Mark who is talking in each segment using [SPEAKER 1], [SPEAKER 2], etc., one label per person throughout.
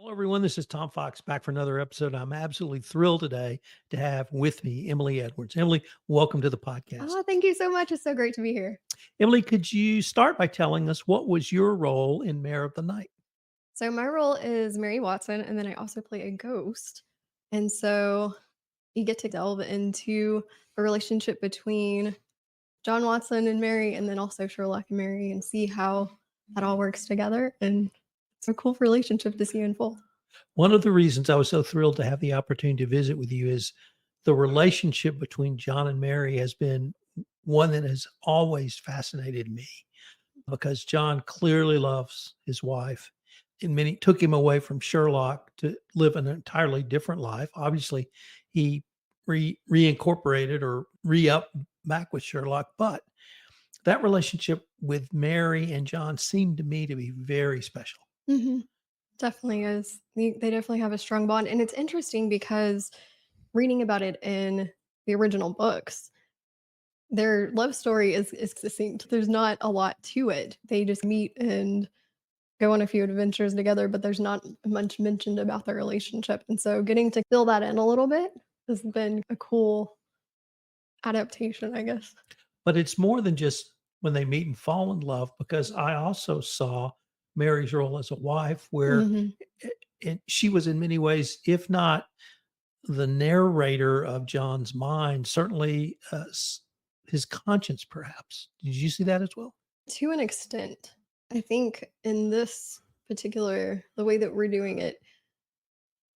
[SPEAKER 1] Hello, everyone. This is Tom Fox back for another episode. I'm absolutely thrilled today to have with me Emily Edwards. Emily, welcome to the podcast.
[SPEAKER 2] Oh, thank you so much. It's so great to be here.
[SPEAKER 1] Emily, could you start by telling us what was your role in Mare of the Night?
[SPEAKER 2] So my role is Mary Watson, and then I also play a ghost. And so you get to delve into a relationship between John Watson and Mary, and then also Sherlock and Mary, and see how that all works together. And it's a cool relationship to see unfold.
[SPEAKER 1] One of the reasons I was so thrilled to have the opportunity to visit with you is the relationship between John and Mary has been one that has always fascinated me because John clearly loves his wife. And many took him away from Sherlock to live an entirely different life. Obviously, he reincorporated or re-up back with Sherlock, but that relationship with Mary and John seemed to me to be very special.
[SPEAKER 2] hmm Definitely is. They definitely have a strong bond. And it's interesting because reading about it in the original books, their love story is succinct. There's not a lot to it. They just meet and go on a few adventures together, but there's not much mentioned about their relationship. And so getting to fill that in a little bit has been a cool adaptation, I guess.
[SPEAKER 1] But it's more than just when they meet and fall in love, because I also saw Mary's role as a wife, where
[SPEAKER 2] Mhm.
[SPEAKER 1] she was in many ways, if not the narrator of John's mind, certainly his conscience, perhaps. Did you see that as well?
[SPEAKER 2] To an extent, I think in this particular the way that we're doing it,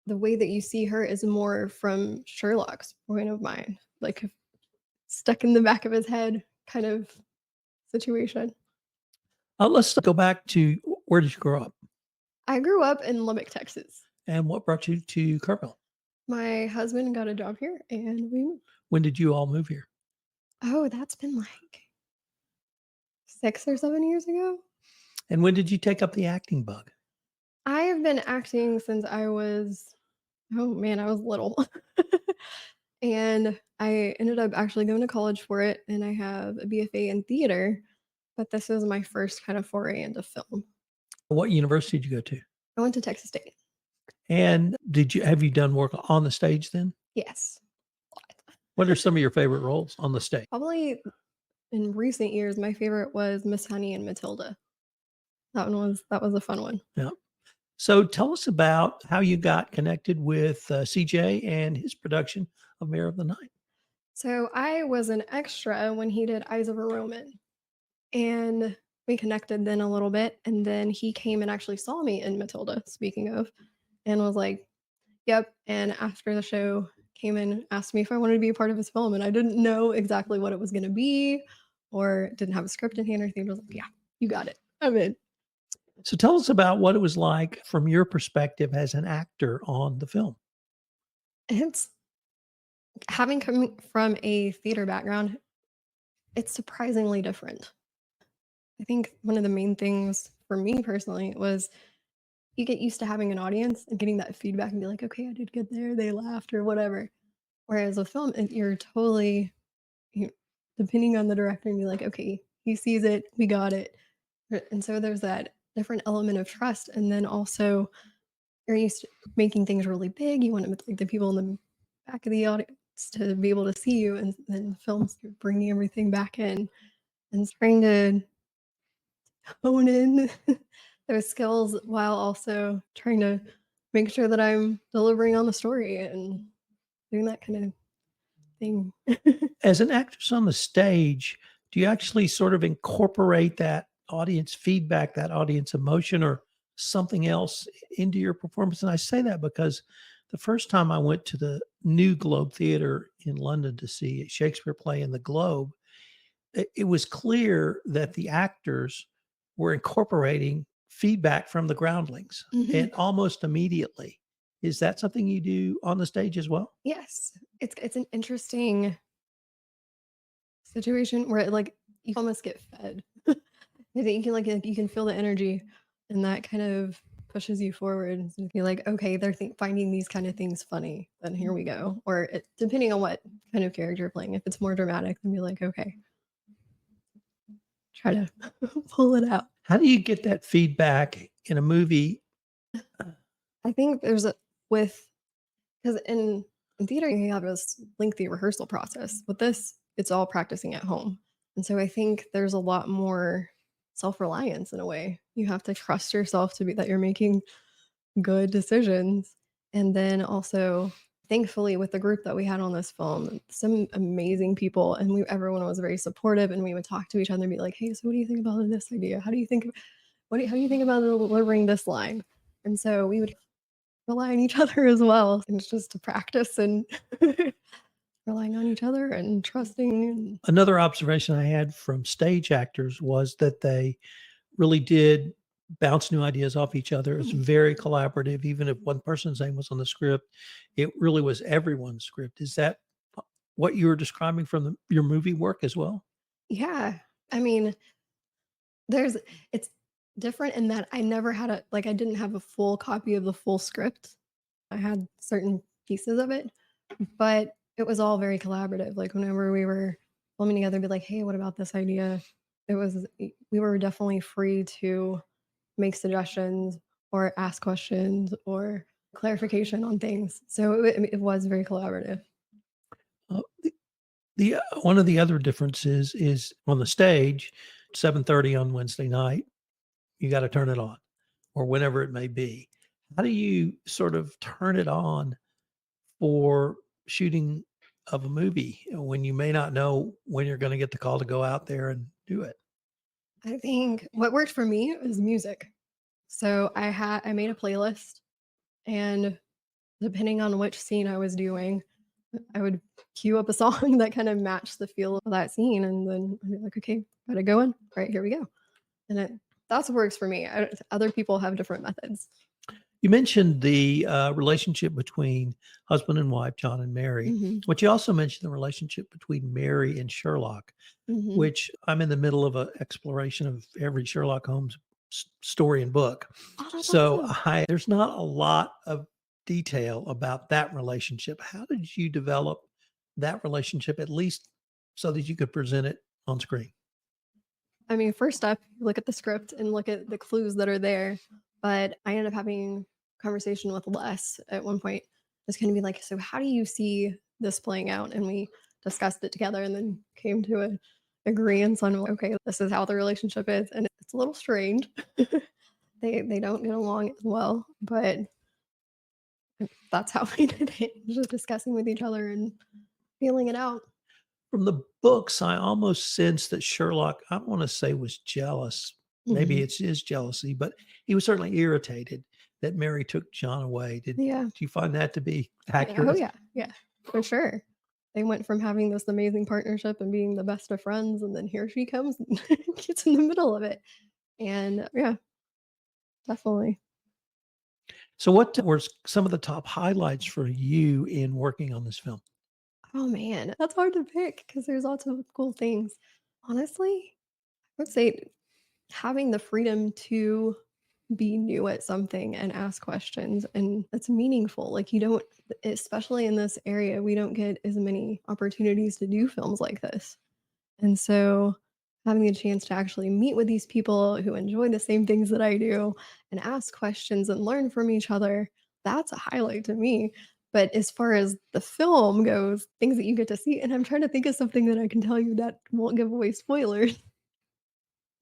[SPEAKER 2] the way that you see her is more from Sherlock's point of mind, like stuck in the back of his head kind of situation.
[SPEAKER 1] Let's go back to where did you grow up
[SPEAKER 2] I grew up in Lubbock, Texas.
[SPEAKER 1] and what brought you to Kerrville?
[SPEAKER 2] My husband got a job here and we moved.
[SPEAKER 1] When did you all move here?
[SPEAKER 2] Oh, that's been like 6 or 7 years ago?
[SPEAKER 1] And when did you take up the acting bug?
[SPEAKER 2] I have been acting since I was oh man, I was little. And I ended up actually going to college for it, and I have a BFA in theater, but this is my first kind of foray into film.
[SPEAKER 1] What university did you go to?
[SPEAKER 2] I went to Texas State.
[SPEAKER 1] And have you done work on the stage then?
[SPEAKER 2] Yes.
[SPEAKER 1] What are some of your favorite roles on the stage?
[SPEAKER 2] Probably in recent years, my favorite was Miss Honey and Matilda. That was a fun one.
[SPEAKER 1] Yeah. So tell us about how you got connected with CJ and his production of Mayor of the Night.
[SPEAKER 2] So I was an extra when he did Eyes of a Roman. And we connected then a little bit, and then he came and actually saw me in Matilda, speaking of, and was like, "Yep." And after the show, came and asked me if I wanted to be a part of his film, and I didn't know exactly what it was gonna be or didn't have a script in hand or anything. I was like, "Yeah, you got it. I'm in."
[SPEAKER 1] So tell us about what it was like from your perspective as an actor on the film.
[SPEAKER 2] It's having come from a theater background, it's surprisingly different. I think one of the main things for me personally was you get used to having an audience and getting that feedback and be like, "Okay, I did good there, they laughed," or whatever. Whereas with film, you're totally you depending on the director and be like, "Okay, he sees it, we got it." And so there's that different element of trust, and then also you're used to making things really big, you want, like, the people in the back of the audience to be able to see you, and then films, you're bringing everything back in and trying to hone in those skills while also trying to make sure that I'm delivering on the story and doing that kind of thing.
[SPEAKER 1] As an actress on the stage, do you actually sort of incorporate that audience feedback, that audience emotion, or something else into your performance? And I say that because the first time I went to the New Globe Theatre in London to see a Shakespeare play in the Globe, it was clear that the actors were incorporating feedback from the groundlings
[SPEAKER 2] Mhm.
[SPEAKER 1] and almost immediately. Is that something you do on the stage as well?
[SPEAKER 2] Yes, it's an interesting situation where, like, you almost get fed. I think you can, like, you can feel the energy, and that kind of pushes you forward, and so you're like, "Okay, they're finding these kind of things funny, then here we go." Or depending on what kind of character you're playing, if it's more dramatic, then be like, "Okay, try to pull it out."
[SPEAKER 1] How do you get that feedback in a movie
[SPEAKER 2] I think because in theater you have this lengthy rehearsal process. With this, it's all practicing at home. And so I think there's a lot more self-reliance in a way. You have to trust yourself to be that you're making good decisions. And then also, thankfully, with the group that we had on this film, some amazing people, and everyone was very supportive. And we would talk to each other and be like, "Hey, so what do you think about this idea? How do you think? How do you think about delivering this line?" And so we would rely on each other as well, and it's just to practice and relying on each other and trusting. And
[SPEAKER 1] Another observation I had from stage actors was that they really did bounce new ideas off each other. It's very collaborative. Even if one person's name was on the script, it really was everyone's script. Is that what you were describing from your movie work as well?
[SPEAKER 2] yeah, I mean, there's it's different in that I never had I didn't have a full copy of the full script. I had certain pieces of it, but it was all very collaborative. Like whenever we were filming together, be like, "Hey, what about this idea?" We were definitely free to make suggestions or ask questions or clarification on things. So it was very collaborative.
[SPEAKER 1] Uh, the one of the other differences is on the stage, 7:30 on Wednesday night, you got to turn it on, or whenever it may be. How do you sort of turn it on for shooting of a movie when you may not know when you're going to get the call to go out there and do it?
[SPEAKER 2] I think what worked for me is music. So I made a playlist, and depending on which scene I was doing, I would cue up a song that kind of matched the feel of that scene, and then I'd be like, "Okay, got it going. All right, here we go." And that's what works for me. Other people have different methods.
[SPEAKER 1] You mentioned the relationship between husband and wife, John and Mary,
[SPEAKER 2] Mhm,
[SPEAKER 1] but you also mentioned the relationship between Mary and Sherlock,
[SPEAKER 2] mhm.
[SPEAKER 1] which I'm in the middle of an exploration of every Sherlock Holmes story and book.
[SPEAKER 2] Oh, that's
[SPEAKER 1] So
[SPEAKER 2] awesome.
[SPEAKER 1] there's not a lot of detail about that relationship. How did you develop that relationship, at least so that you could present it on screen?
[SPEAKER 2] I mean, first up, look at the script and look at the clues that are there. But I ended up having a conversation with Les at one point. It's going to be like, "So how do you see this playing out?" And we discussed it together and then came to a agreement on, okay, this is how the relationship is. And it's a little strange. They don't get along as well, but that's how we did it. Just discussing with each other and feeling it out.
[SPEAKER 1] From the books, I almost sense that Sherlock, I don't wanna say was jealous. Maybe
[SPEAKER 2] Mhm.
[SPEAKER 1] it's his jealousy, but he was certainly irritated that Mary took John away.
[SPEAKER 2] Yeah.
[SPEAKER 1] Do you find that to be
[SPEAKER 2] Yeah, oh,
[SPEAKER 1] accurate?
[SPEAKER 2] yeah, yeah, for sure. They went from having this amazing partnership and being the best of friends, and then here she comes and gets in the middle of it. And yeah, definitely.
[SPEAKER 1] So what were some of the top highlights for you in working on this film?
[SPEAKER 2] Oh man, that's hard to pick because there's lots of cool things. Honestly, I would say having the freedom to be new at something and ask questions and that's meaningful. Like you don't, especially in this area, we don't get as many opportunities to do films like this. And so having the chance to actually meet with these people who enjoy the same things that I do and ask questions and learn from each other, that's a highlight to me. But as far as the film goes, things that you get to see, and I'm trying to think of something that I can tell you that won't give away spoilers.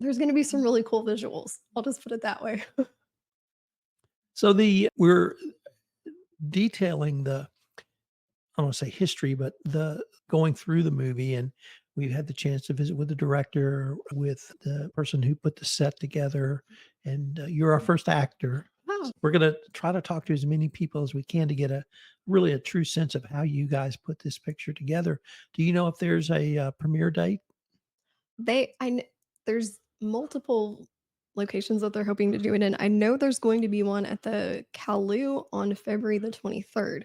[SPEAKER 2] There's going to be some really cool visuals. I'll just put it that way.
[SPEAKER 1] So we're detailing the, I don't wanna say history, but the going through the movie, and we've had the chance to visit with the director, with the person who put the set together, and, you're our first actor.
[SPEAKER 2] Wow.
[SPEAKER 1] We're gonna try to talk to as many people as we can to get a true sense of how you guys put this picture together. Do you know if there's a, premiere date?
[SPEAKER 2] They I kn There's multiple locations that they're hoping to do it in. I know there's going to be one at the Caloo on February the 23rd,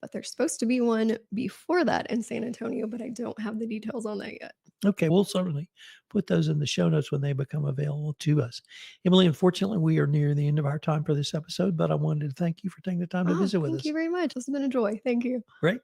[SPEAKER 2] but there's supposed to be one before that in San Antonio, but I don't have the details on that yet.
[SPEAKER 1] Okay, we'll certainly put those in the show notes when they become available to us. Emily, unfortunately, we are near the end of our time for this episode, but I wanted to thank you for taking the time to
[SPEAKER 2] Oh,
[SPEAKER 1] visit with
[SPEAKER 2] thank you
[SPEAKER 1] us.
[SPEAKER 2] very much. This has been a joy. Thank you.
[SPEAKER 1] Great.